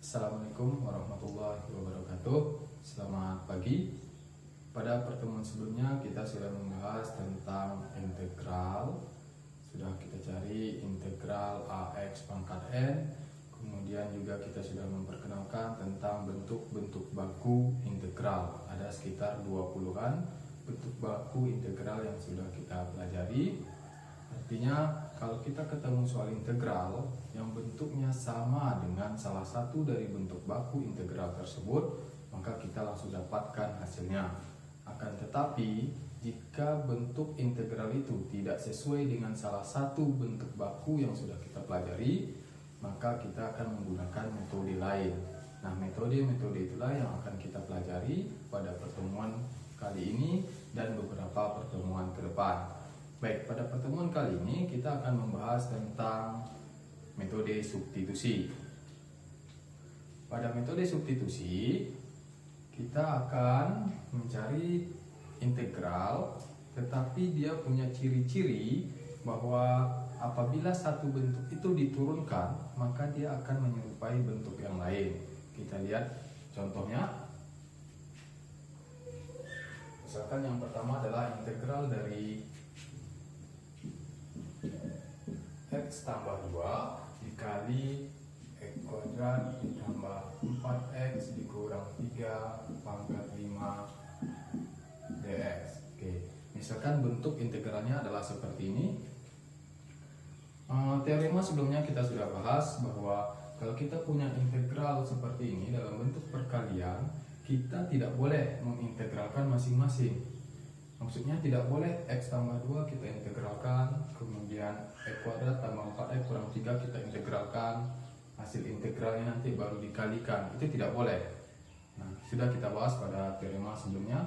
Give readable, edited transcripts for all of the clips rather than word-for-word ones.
Assalamualaikum warahmatullahi wabarakatuh. Selamat pagi. Pada pertemuan sebelumnya kita sudah membahas tentang integral. Sudah kita cari integral AX pangkat N. Kemudian juga kita sudah memperkenalkan tentang bentuk-bentuk baku integral. Ada sekitar 20-an bentuk baku integral yang sudah kita pelajari. Artinya kalau kita ketemu soal integral yang bentuknya sama dengan salah satu dari bentuk baku integral tersebut, maka kita langsung dapatkan hasilnya. Akan tetapi jika bentuk integral itu tidak sesuai dengan salah satu bentuk baku yang sudah kita pelajari, maka kita akan menggunakan metode lain. Nah, metode-metode itulah yang akan kita pelajari pada pertemuan kali ini dan beberapa pertemuan ke depan. Baik, pada pertemuan kali ini kita akan membahas tentang metode substitusi. Pada metode substitusi, kita akan mencari integral, tetapi dia punya ciri-ciri bahwa apabila satu bentuk itu diturunkan, maka dia akan menyerupai bentuk yang lain. Kita lihat contohnya. Misalkan yang pertama adalah integral dari X tambah 2 dikali X kuadrat ditambah 4X dikurang 3 pangkat 5 dx. Oke, misalkan bentuk integralnya adalah seperti ini. Teorema sebelumnya kita sudah bahas bahwa kalau kita punya integral seperti ini dalam bentuk perkalian, kita tidak boleh mengintegralkan masing-masing. Maksudnya tidak boleh X tambah 2 kita integralkan, kemudian X kuadrat tambah 4X kurang 3 kita integralkan, hasil integralnya nanti baru dikalikan. Itu tidak boleh. Nah, sudah kita bahas pada teorema sebelumnya.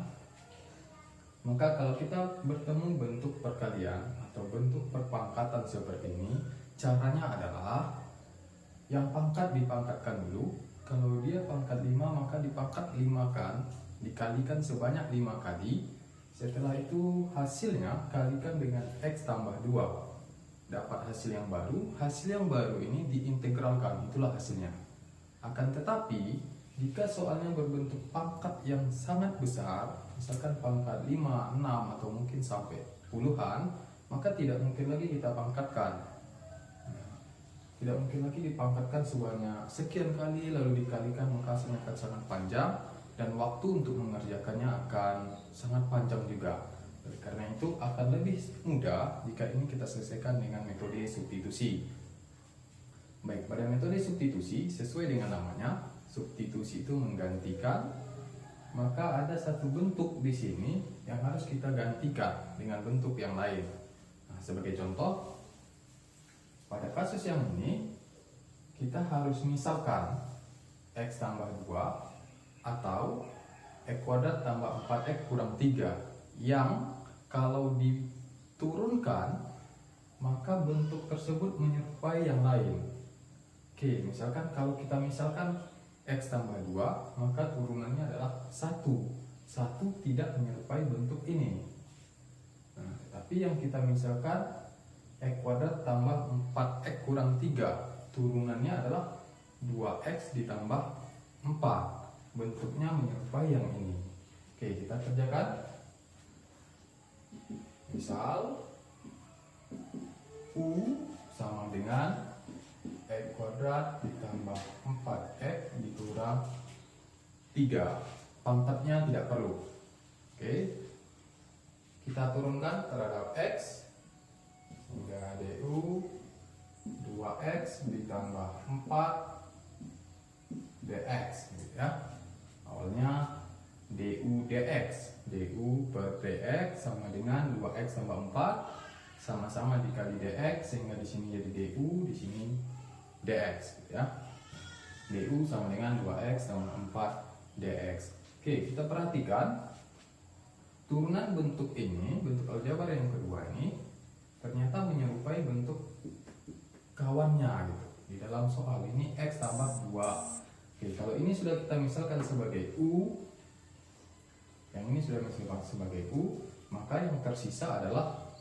Maka kalau kita bertemu bentuk perkalian atau bentuk perpangkatan seperti ini, caranya adalah yang pangkat dipangkatkan dulu. Kalau dia pangkat 5 maka dipangkat 5 kan, dikalikan sebanyak 5 kali. Setelah itu hasilnya kalikan dengan X tambah 2. Dapat hasil yang baru. Hasil yang baru ini diintegralkan. Itulah hasilnya. Akan tetapi jika soalnya berbentuk pangkat yang sangat besar, misalkan pangkat 5, 6 atau mungkin sampai puluhan, maka tidak mungkin lagi kita pangkatkan. Tidak mungkin lagi dipangkatkan sebanyak sekian kali lalu dikalikan, maka hasilnya akan sangat panjang dan waktu untuk mengerjakannya akan sangat panjang juga. Oleh karena itu akan lebih mudah jika ini kita selesaikan dengan metode substitusi. Baik, pada metode substitusi sesuai dengan namanya, substitusi itu menggantikan. Maka ada satu bentuk di sini yang harus kita gantikan dengan bentuk yang lain. Nah, sebagai contoh, pada kasus yang ini kita harus misalkan X tambah 2 atau X kuadrat tambah 4X kurang 3 yang kalau diturunkan maka bentuk tersebut menyerupai yang lain. Oke, misalkan kalau kita misalkan X tambah 2 maka turunannya adalah 1. 1 tidak menyerupai bentuk ini. Nah, tapi yang kita misalkan X kuadrat tambah 4X kurang 3 turunannya adalah 2X ditambah 4. Bentuknya menyerupai yang ini. Oke, kita kerjakan. Misal U sama dengan X kuadrat ditambah 4X dikurang 3. Pangkatnya tidak perlu. Oke, kita turunkan terhadap X sehingga DU 2X ditambah 4 dx gitu ya. Awalnya du dx, du per dx sama dengan 2x tambah 4 sama-sama dikali dx sehingga di sini jadi du, di sini dx gitu ya. Du sama dengan 2x tambah 4 dx. Oke, kita perhatikan turunan bentuk ini, bentuk aljabar yang kedua ini ternyata menyerupai bentuk kawannya gitu. Di dalam soal ini x tambah 2. Oke, kalau ini sudah kita misalkan sebagai U, yang ini sudah misalkan sebagai U, maka yang tersisa adalah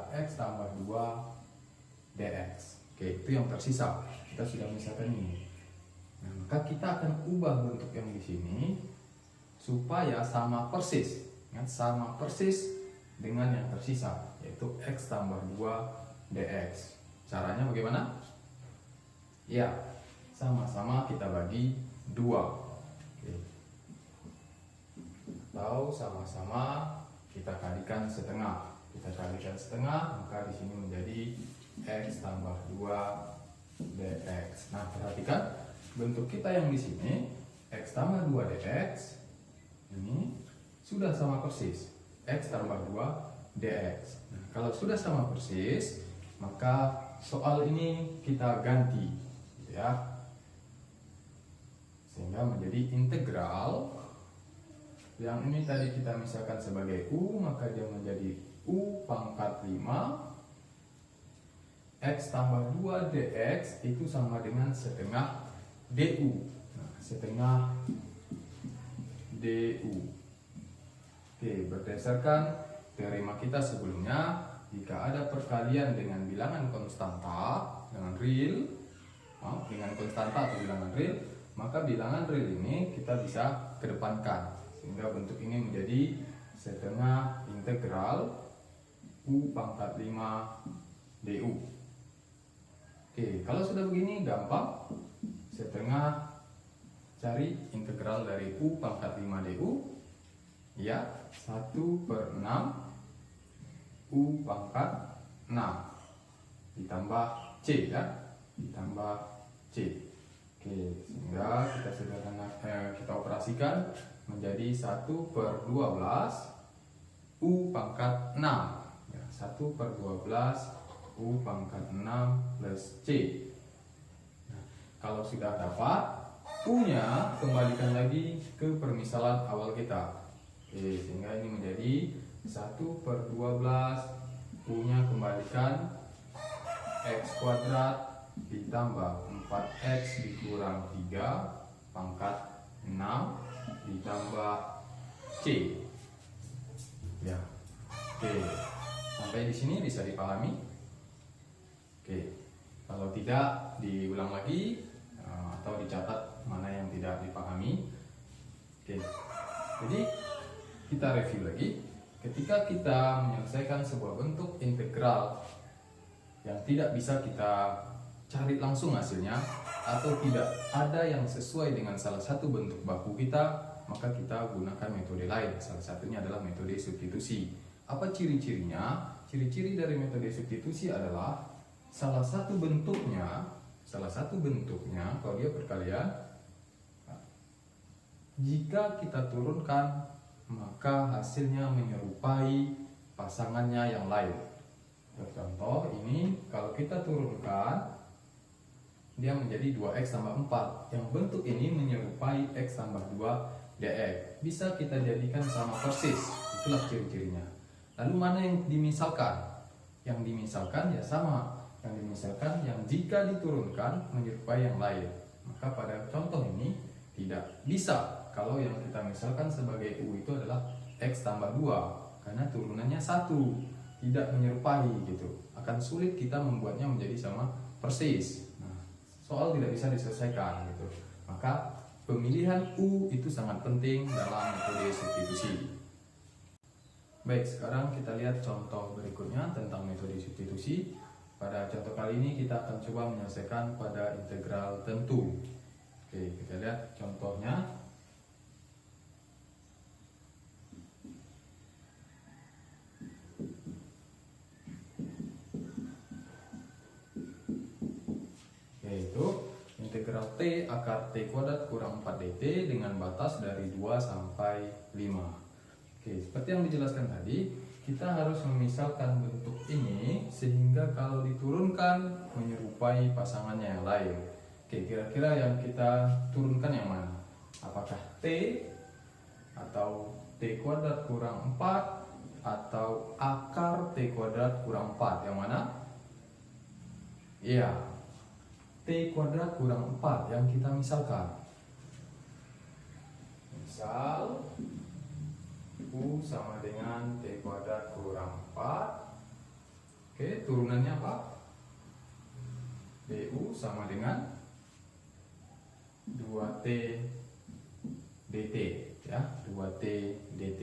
X tambah 2 dx. Oke, itu yang tersisa. Kita sudah misalkan ini. Nah, maka kita akan ubah bentuk yang di sini supaya sama persis, ingat, sama persis dengan yang tersisa, yaitu X tambah 2 dx. Caranya bagaimana? Ya, sama-sama kita bagi 2. Oke. Atau sama-sama kita kalikan setengah. Kita kalikan setengah, maka di sini menjadi X tambah 2 dx. Nah, perhatikan bentuk kita yang di sini X tambah 2 dx ini sudah sama persis X tambah 2 dx. Nah, kalau sudah sama persis, maka soal ini kita ganti, gitu ya, sehingga menjadi integral. Yang ini tadi kita misalkan sebagai U, maka dia menjadi U pangkat 5 X tambah 2 dx itu sama dengan setengah du. Nah, setengah du. Oke, berdasarkan teorema kita sebelumnya, jika ada perkalian dengan bilangan konstanta, dengan real, dengan konstanta atau bilangan real, maka bilangan real ini kita bisa kedepankan, sehingga bentuk ini menjadi setengah integral U pangkat 5 du. Oke, kalau sudah begini gampang, setengah cari integral dari U pangkat 5 du, ya 1/6 U pangkat 6 ditambah C, ya, ditambah C. Oke, sehingga kita kita operasikan menjadi 1/12 U pangkat 6, ya, 1/12 U pangkat 6 plus C. Nah, kalau sudah dapat U-nya, kembalikan lagi ke permisalan awal kita. Oke, sehingga ini menjadi 1/12, U-nya kembalikan X kuadrat ditambah 4X dikurang 3 pangkat 6 ditambah C. Ya. Oke. Sampai di sini bisa dipahami? Oke, kalau tidak diulang lagi atau dicatat mana yang tidak dipahami. Oke, jadi kita review lagi. Ketika kita menyelesaikan sebuah bentuk integral yang tidak bisa kita cari langsung hasilnya, atau tidak ada yang sesuai dengan salah satu bentuk baku kita, maka kita gunakan metode lain. Salah satunya adalah metode substitusi. Apa ciri-cirinya? Ciri-ciri dari metode substitusi adalah salah satu bentuknya kalau dia perkalian, jika kita turunkan maka hasilnya menyerupai pasangannya yang lain. Contoh ini, kalau kita turunkan dia menjadi 2x tambah 4, yang bentuk ini menyerupai x tambah 2 dx, bisa kita jadikan sama persis. Itulah ciri-cirinya. Lalu mana yang dimisalkan? Yang dimisalkan ya sama. Yang dimisalkan yang jika diturunkan menyerupai yang lain. Maka pada contoh ini tidak bisa kalau yang kita misalkan sebagai U itu adalah X tambah 2, karena turunannya 1, tidak menyerupai gitu. Akan sulit kita membuatnya menjadi sama persis. Nah, soal tidak bisa diselesaikan gitu. Maka pemilihan U itu sangat penting dalam metode substitusi. Baik, sekarang kita lihat contoh berikutnya tentang metode substitusi. Pada contoh kali ini kita akan coba menyelesaikan pada integral tentu. Oke, kita lihat contohnya. Yaitu integral T akar T kuadrat kurang 4 dt dengan batas dari 2 sampai 5. Oke, seperti yang dijelaskan tadi, kita harus memisalkan bentuk ini sehingga kalau diturunkan menyerupai pasangannya yang lain. Oke, kira-kira yang kita turunkan yang mana? Apakah T atau T kuadrat kurang 4 atau akar T kuadrat kurang 4? Yang mana? Iya, T kuadrat kurang 4 yang kita misalkan. Misal U sama dengan T kuadrat kurang 4. Oke, turunannya apa? DU sama dengan 2T dt ya, 2T dt.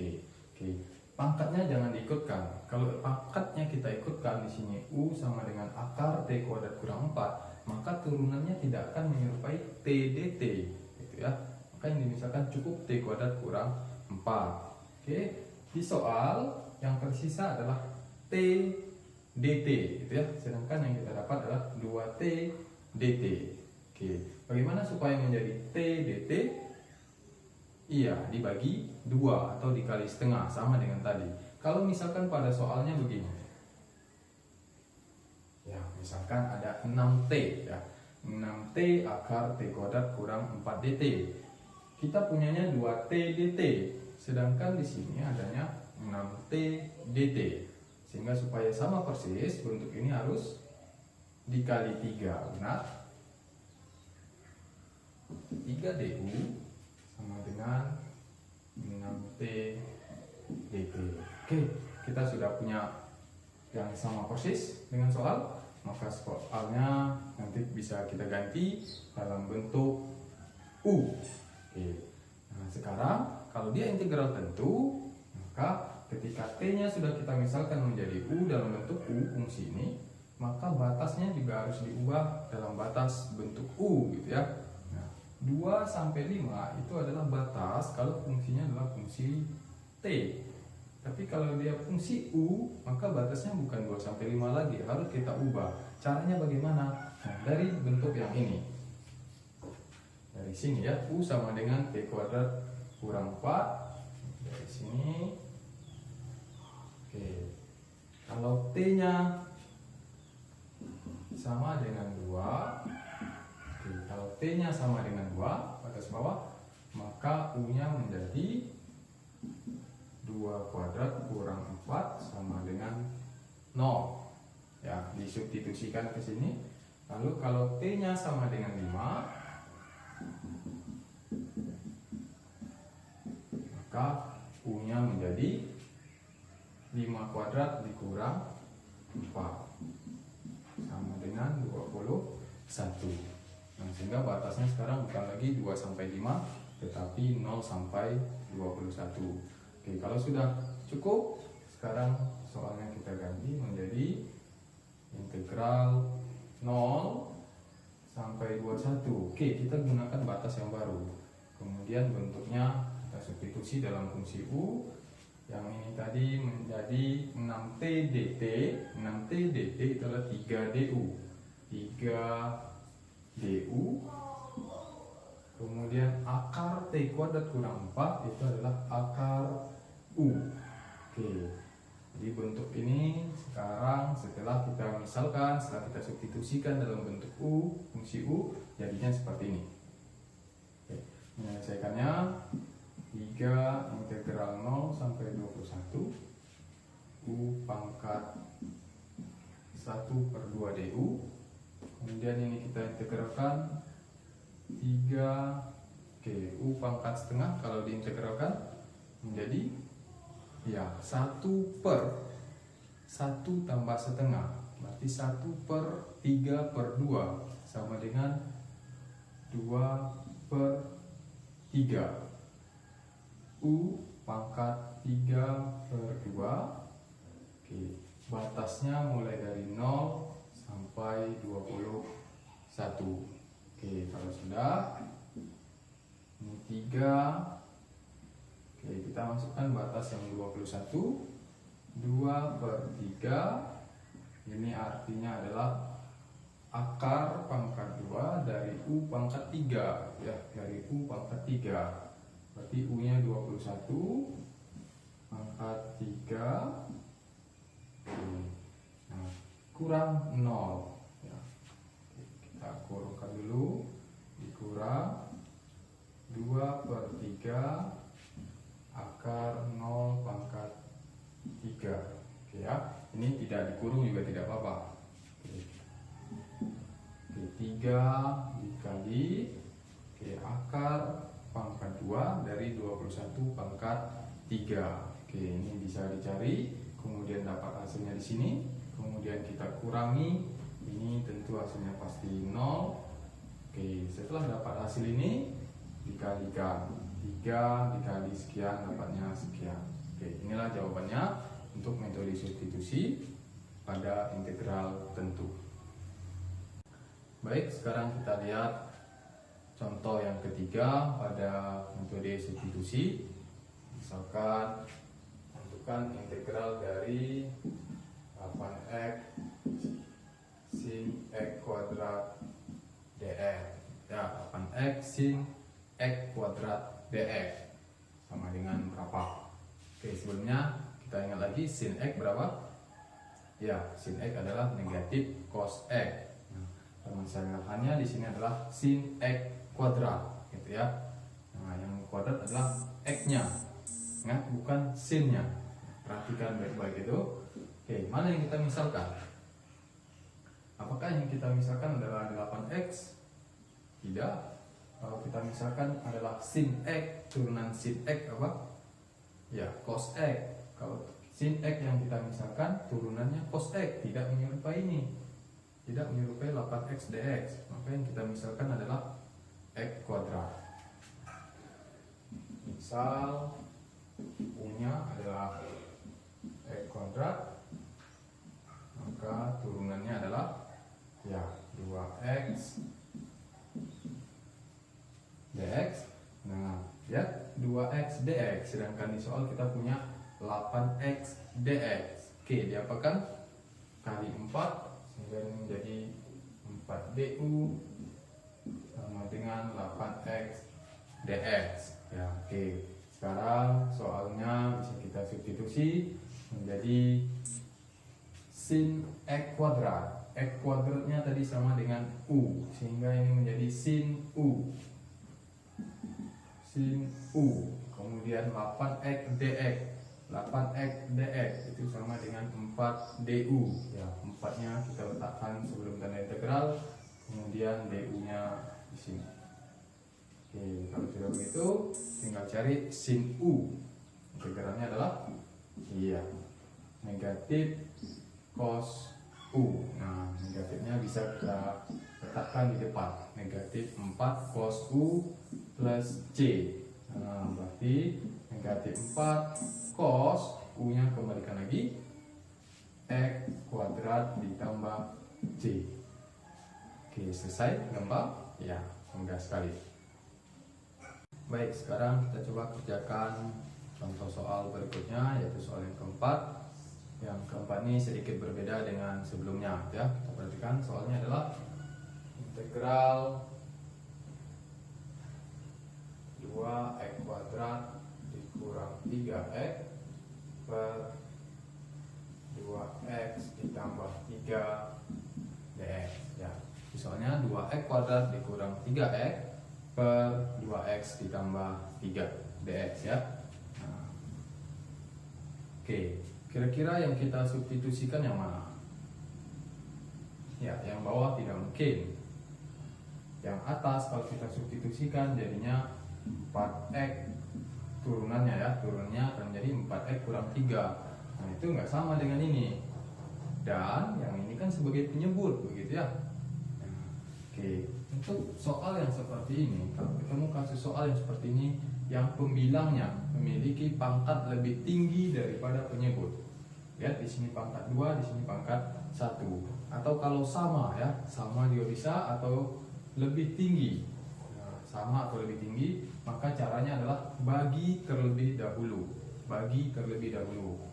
Oke, pangkatnya jangan diikutkan. Kalau pangkatnya kita ikutkan di sini U sama dengan akar T kuadrat kurang 4, maka turunannya tidak akan menyerupai T dt gitu ya. Maka yang misalkan cukup T kuadrat kurang 4. Oke, di soal yang tersisa adalah T dt gitu ya. Sedangkan yang kita dapat adalah 2T dt. Oke, bagaimana supaya menjadi T dt? Iya, dibagi 2 atau dikali setengah, sama dengan tadi. Kalau misalkan pada soalnya begini, ya misalkan ada 6T ya, 6T akar T kuadrat kurang 4 dt. Kita punyanya 2T dt, sedangkan di sini adanya 6T dt. Sehingga supaya sama persis, bentuk ini harus dikali 3, benar? 3du sama dengan 6T dt. Oke, kita sudah punya yang sama persis dengan soal, maka soalnya nanti bisa kita ganti dalam bentuk U. Oke. Nah, sekarang kalau dia integral tentu, maka ketika T-nya sudah kita misalkan menjadi U dalam bentuk U fungsi ini, maka batasnya juga harus diubah dalam batas bentuk U gitu ya. 2 sampai 5 itu adalah batas kalau fungsinya adalah fungsi T. Tapi kalau dia fungsi U, maka batasnya bukan 2 sampai 5 lagi, harus kita ubah. Caranya bagaimana? Nah, dari bentuk yang ini. Dari sini ya, U sama dengan T kuadrat kurang 4. Dari sini. Oke. Kalau T-nya sama dengan 2, kalau T-nya sama dengan 2 batas bawah, maka U-nya menjadi 2 kuadrat kurang 4 sama dengan 0. Ya, disubstitusikan ke sini. Lalu kalau T-nya sama dengan 5, maka U-nya menjadi 5 kuadrat dikurang 4 sama dengan 21. Nah, sehingga batasnya sekarang bukan lagi 2 sampai 5, tetapi 0 sampai 21. Oke, kalau sudah cukup, sekarang soalnya kita ganti menjadi integral 0 sampai 21. Oke, kita gunakan batas yang baru. Kemudian bentuknya kita substitusi dalam fungsi U. Yang ini tadi menjadi 6T dt. 6T dt itu adalah 3du. 3du. Kemudian akar T kuadrat kurang 4 itu adalah akar U. Oke. Jadi bentuk ini sekarang setelah kita misalkan, setelah kita substitusikan dalam bentuk U, fungsi U, jadinya seperti ini. Oke. Menyelesaikannya 3 integral 0 sampai 21 U pangkat 1 per 2 du. Kemudian ini kita integralkan 3 U pangkat setengah, kalau diintegralkan menjadi ya 1 per 1 tambah setengah, berarti 1 per 3 per 2 sama dengan 2 per 3 U pangkat 3 per 2. Oke, batasnya mulai dari 0 sampai 21. Oke, kalau sudah ini 3. Oke, kita masukkan batas yang 21. 2 per 3. Ini artinya adalah akar pangkat 2 dari U pangkat 3 ya, dari U pangkat 3. Berarti U-nya 21 pangkat 3. Nah, kurang 0 ya. Kita kurungkan dulu, dikurang 2 per 3 akar 0 pangkat 3. Oke ya, ini tidak dikurung juga tidak apa-apa. Oke, 3 dikali akar pangkat 2 dari 21 pangkat 3. Oke, ini bisa dicari, kemudian dapat hasilnya di sini. Kemudian kita kurangi ini tentu hasilnya pasti 0. Oke, setelah dapat hasil ini dikalikan 3 dikali sekian dapatnya sekian. Oke, inilah jawabannya untuk metode substitusi pada integral tentu. Baik, sekarang kita lihat contoh yang ketiga pada metode substitusi. Misalkan tentukan integral dari 8x sin x kuadrat dx. Ya, 8x sin x kuadrat dx sama dengan berapa? Oke, sebelumnya kita ingat lagi sin x berapa? Ya, sin x adalah negatif cos x. Permasalahannya di sini adalah sin x kuadrat, gitu ya. Nah, yang kuadrat adalah x-nya, ingat bukan sin-nya. Perhatikan baik-baik itu. Oke, mana yang kita misalkan? Apakah yang kita misalkan adalah 8x? Tidak. Kalau kita misalkan adalah sin x turunan sin x apa? Ya, cos x. Kalau sin x yang kita misalkan turunannya cos x, tidak menyerupai ini. Tidak menyerupai 8x dx, maka yang kita misalkan adalah x kuadrat. Misal U-nya adalah x kuadrat, maka turunannya adalah ya 2x dx. Nah, ya 2x dx, sedangkan di soal kita punya 8x dx. Oke, diapakan? Kali 4 sehingga ini menjadi 4du sama dengan 8x dx. Ya, oke. Sekarang soalnya bisa kita substitusi menjadi sin x kuadrat. X kuadratnya tadi sama dengan u, sehingga ini menjadi sin u. Sin u. Kemudian 8x dx. 8x dx itu sama dengan 4du. Ya, 4-nya kita letakkan sebelum tanda integral, kemudian du-nya di sini. Oke, kalau sudah begitu tinggal cari sin u. Integralnya adalah negatif cos u. Nah, negatifnya bisa kita letakkan di depan. Negatif 4 cos u plus c. Nah, berarti negatif 4 cos u-nya kembalikan lagi x kuadrat ditambah c. Oke, selesai gambar? Ya, mudah sekali. Baik, sekarang kita coba kerjakan contoh soal berikutnya, yaitu soal yang keempat. Yang keempat ini sedikit berbeda dengan sebelumnya, ya. Kita perhatikan soalnya adalah integral 2x kuadrat dikurang 3x per 2x ditambah 3 dx. Ya, misalnya 2x kuadrat dikurang 3x per 2x ditambah 3 dx, ya. Nah, oke, kira-kira yang kita substitusikan yang mana? Ya, yang bawah tidak mungkin. Yang atas kalau kita substitusikan jadinya 4x turunannya, ya, turunannya akan menjadi 4x kurang 3. Nah, itu nggak sama dengan ini. Dan yang ini kan sebagai penyebut, begitu ya. Nah, oke, untuk soal yang seperti ini, kalau ketemu kasus soal yang seperti ini yang pembilangnya memiliki pangkat lebih tinggi daripada penyebut. Lihat di sini pangkat 2, di sini pangkat 1. Atau kalau sama, ya, sama juga bisa, atau lebih tinggi. Nah, sama atau lebih tinggi, maka caranya adalah bagi terlebih dahulu. Bagi terlebih dahulu.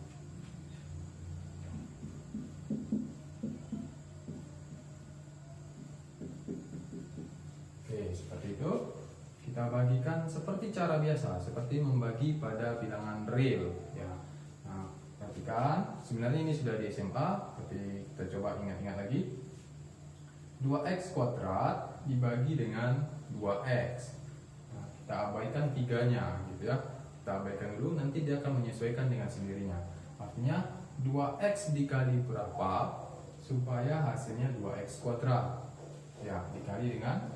Oke, seperti itu. Kita bagikan seperti cara biasa, seperti membagi pada bilangan real, ya. Nah, perhatikan, sebenarnya ini sudah di SMA, tapi kita coba ingat-ingat lagi. 2x kuadrat dibagi dengan 2x. Nah, kita abaikan 3-nya, gitu ya. Kita abaikan dulu, nanti dia akan menyesuaikan dengan sendirinya. Artinya 2x dikali berapa supaya hasilnya 2x kuadrat. Ya, dikali dengan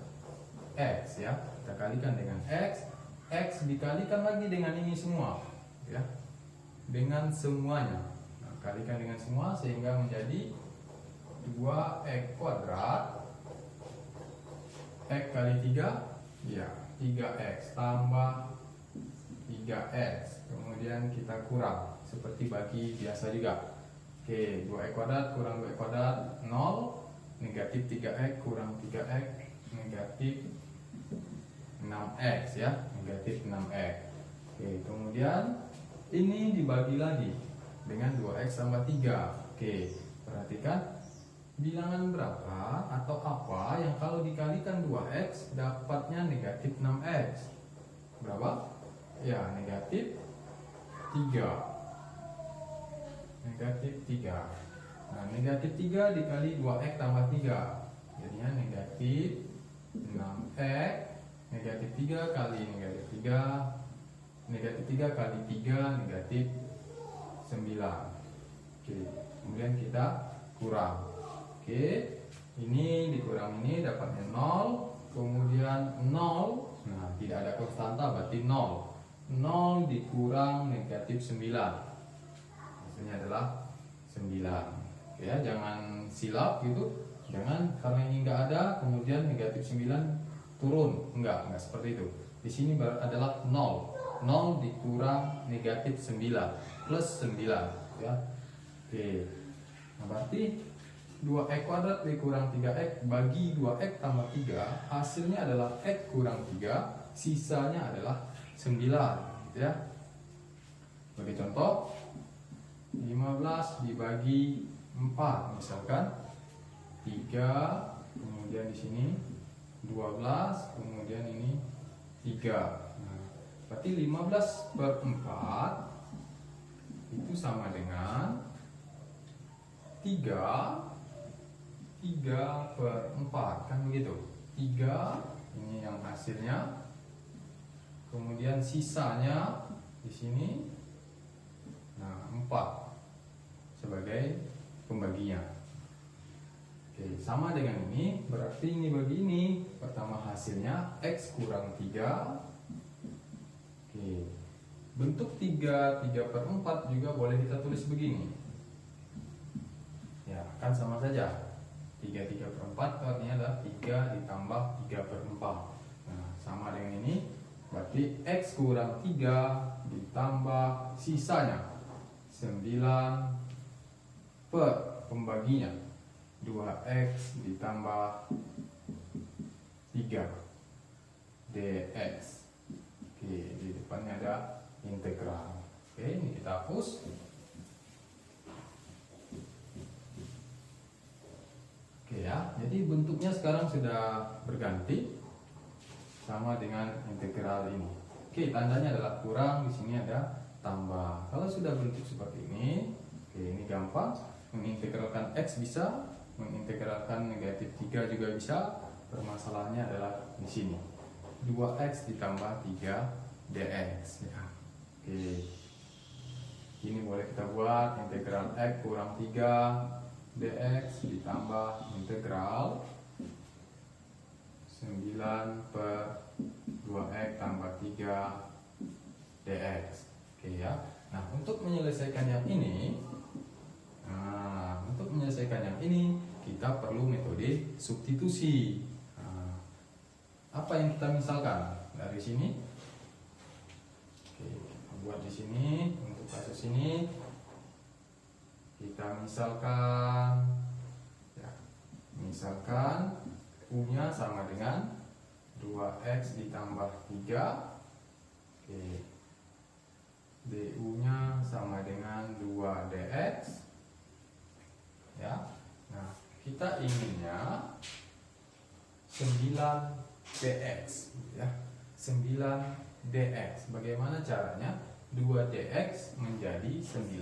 x, ya. Kita kalikan dengan x dikalikan lagi dengan ini semua, ya. Dengan semuanya. Nah, kalikan dengan semua sehingga menjadi 2x kuadrat x kali 3, ya 3x tambah 3x, kemudian kita kurang seperti bagi biasa juga. Oke, 2x kuadrat kurang 2x kuadrat 0, negatif 3x kurang 3x negatif 6x, ya negatif 6x. Oke, kemudian ini dibagi lagi dengan 2x tambah 3. Oke, perhatikan bilangan berapa atau apa yang kalau dikalikan 2x dapatnya negatif 6x. Berapa? Ya, negatif 3. Negatif 3. Nah, negatif 3 dikali 2x tambah 3 jadinya negatif 6x. Negatif 3 kali negatif 3, negatif 3 kali 3 negatif 9. Oke, kemudian kita kurang. Oke, ini dikurang ini dapatnya 0, kemudian 0. Nah, tidak ada konstanta berarti 0. 0 dikurang negatif 9, hasilnya adalah 9. Oke, ya, jangan silap gitu. Jangan karena ini enggak ada kemudian negatif 9 turun. Enggak seperti itu. Di sini adalah 0. 0 dikurang negatif 9 plus 9, ya. Oke. Nah, berarti 2x kuadrat dikurang 3x bagi 2x tambah 3, hasilnya adalah x kurang 3, sisanya adalah 9, gitu ya. Bagi contoh 15 dibagi 4, misalkan 3, kemudian di sini 12, kemudian ini 3. Nah, berarti 15 per 4 itu sama dengan 3 per 4, kan begitu. 3 ini yang hasilnya, kemudian sisanya di sini, nah 4 sebagai pembaginya. Oke, sama dengan ini, berarti ini bagi ini, pertama hasilnya x kurang 3. Oke, bentuk 3 per 4 juga boleh kita tulis begini, ya kan sama saja. 3 per 4 artinya adalah 3 ditambah 3 per 4. Nah, sama dengan ini, berarti x kurang 3 ditambah sisanya 9 per pembaginya 2x ditambah 3 dx. Oke, di depannya ada integral. Oke, ini kita hapus. Oke ya, jadi bentuknya sekarang sudah berganti sama dengan integral ini. Oke, tandanya adalah kurang, di sini ada tambah. Kalau sudah bentuk seperti ini, oke, ini gampang. Mengintegralkan x bisa, mengintegralkan negatif 3 juga bisa. Permasalahannya adalah di sini. 2x ditambah 3 dx. Ya. Oke. Ini boleh kita buat integral x kurang 3 dx ditambah integral 9 per 2x tambah 3 dx. Oke ya. Nah, untuk menyelesaikan yang ini, kita perlu metode substitusi. Nah, apa yang kita misalkan dari sini? Oke, kita buat di sini untuk kasus ini. Kita misalkan, ya, misalkan U-nya sama dengan 2x ditambah 3. Oke, du-nya sama dengan 2 dx. Ya, nah kita inginnya 9 dx, ya, 9 dx. Bagaimana caranya? 2 dx menjadi 9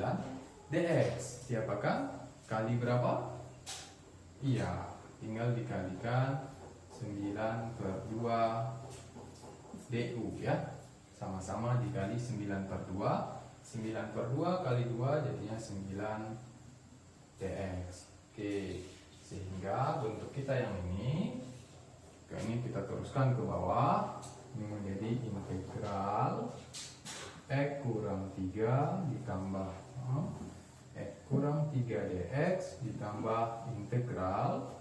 dx. Siapakah? Kali berapa? Iya, tinggal dikalikan 9 per 2 du, ya. Sama-sama dikali 9 per 2. 9 per 2 kali 2 jadinya 9 dx. Oke, sehingga bentuk kita yang ini kita teruskan ke bawah. Ini menjadi integral x kurang 3 ditambah x kurang 3dx ditambah integral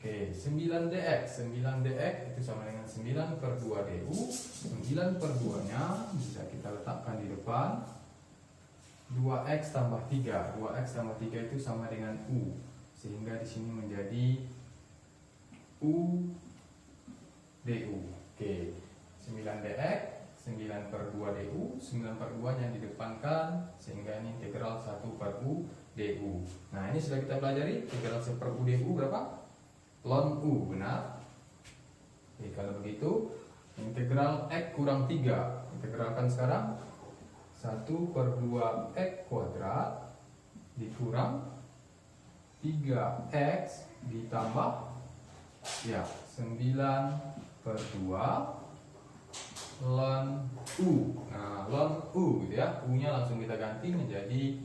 9dx. 9dx itu sama dengan 9 per 2 du. 9 per 2 nya bisa kita letakkan di depan. 2x tambah 3. 2x tambah 3 itu sama dengan u. Sehingga di sini menjadi u du. 9dx 9 per 2 du. 9 per 2 nya didepankan sehingga ini integral 1 per u du. Nah, ini sudah kita pelajari. Integral 1 per u du berapa? Ln u, benar? Oke, kalau begitu integral x kurang 3 integralkan sekarang. 1 per 2 x kuadrat dikurang 3x ditambah 9 per 2 ln u. Nah, ln u gitu ya. U nya langsung kita ganti menjadi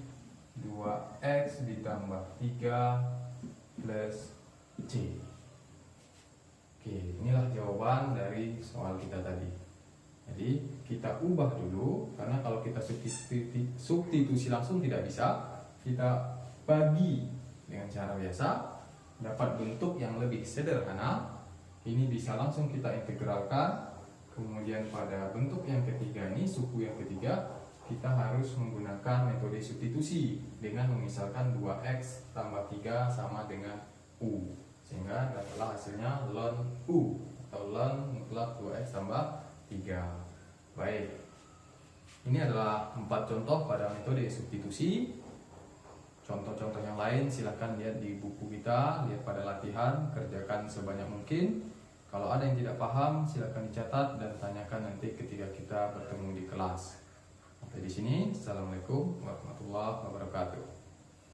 2x ditambah 3 plus c. Oke, inilah jawaban dari soal kita tadi. Jadi kita ubah dulu, karena kalau kita substitusi langsung tidak bisa. Kita bagi dengan cara biasa, dapat bentuk yang lebih sederhana. Ini bisa langsung kita integralkan. Kemudian pada bentuk yang ketiga ini, suku yang ketiga, kita harus menggunakan metode substitusi dengan memisalkan 2x tambah 3 sama dengan u. Sehingga dapatlah hasilnya ln u atau ln mutlak 2x tambah 3. Baik, ini adalah 4 contoh pada metode substitusi. Contoh-contoh yang lain silahkan lihat di buku kita, lihat pada latihan, kerjakan sebanyak mungkin. Kalau ada yang tidak paham silahkan dicatat dan tanyakan nanti ketika kita bertemu di kelas. Sampai di sini, assalamualaikum warahmatullahi wabarakatuh.